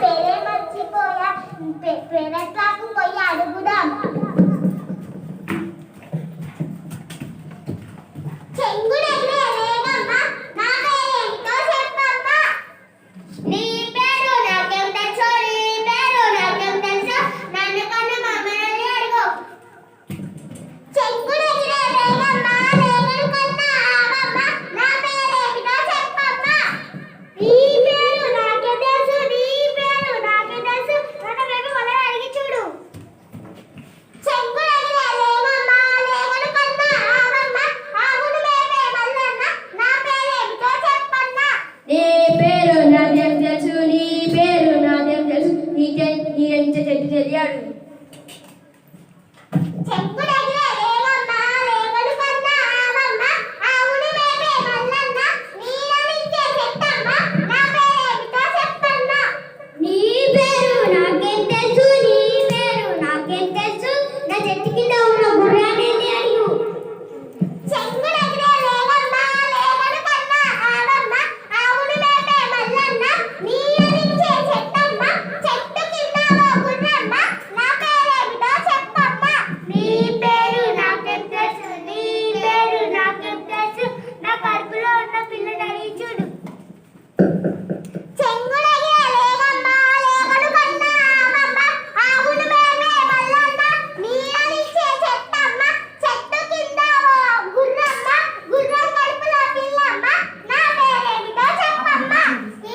పేరే మర్చిపోయా. పెరట్లకు పోయి అడుగుదాం. చెంగుడెగిరే లేగమ్మ, నా పేరేంటో చెప్పమ్మా. నీ పేరు నాకేం తెలుసు, నీ పేరు నాకేం తెలుసు, నన్ను కన్నా మా అమ్మని అడుగు. చెంగుడెగిరే లేగమ్మ, లేగను కన్నా ఆగమ్మ, నా పేరేంటో చెప్పమ్మా. నీ పేరు నాకేం తెలుసు, నీ పేరు నాకేం తెలుసు, నన్ను బేబీ వాళ్ళని అడిగి చూడు. చెంగుడెగిరే లేగమ్మ, లేగను కన్నా ఆగమ్మ, ఆగును బేబీ మల్లన్న, నా పేరేంటో చెప్పన్నా. నీ పేరు నాకేం తెలుసు, నీ పేరు నాకేం తెలుసు, నీకెంత తెలియడు. చెంగుడెగిరే లేగమ్మ, లేగను కన్నా ఆగమ్మ, ఆగును బేబీ మల్లన్న, నీలమిచ్చే చెట్టమ్మ, నా పేరేంటో చెప్పన్నా. నీ పేరు నాకేం తెలుసు, నీ పేరు నాకేం తెలుసు, నా చెట్టు కింద ఉన్న గుర్రాన్ని అడుగు. చెంగుడెగిరే లేగమ్మ, లేగను కన్నా ఆగమ్మ, ఆగును బేబీ మల్లన్న, నీలమిచ్చే చెట్టమ్మ, చెట్టు కింద ఓ గుర్రమ్మ, నా పేరేంటో చెప్పమ్మ. నీ పేరు నాకేం తెలుసు, నీ పేరు నాకేం తెలుసు, నా కడుపులో ఉన్న పిల్లని అడిగి చూడు. చెంగుడెగిరే లేగమ్మ, లేగను కన్నా ఆగమ్మ, ఆగును బేబీ మల్లన్న, నీలమిచ్చే చెట్టమ్మ, చెట్టు కింద ఓ గుర్రమ్మ, గుర్రం కడుపులో పిల్లమ్మ, నా పేరేంటో చెప్పమ్మ. నీ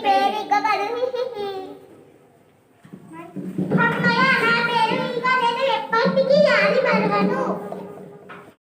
పేరు ఇంకా కాదు. అమ్మయ్య, నా పేరు ఇంకా నేను ఎప్పటికీ యాది మరవను.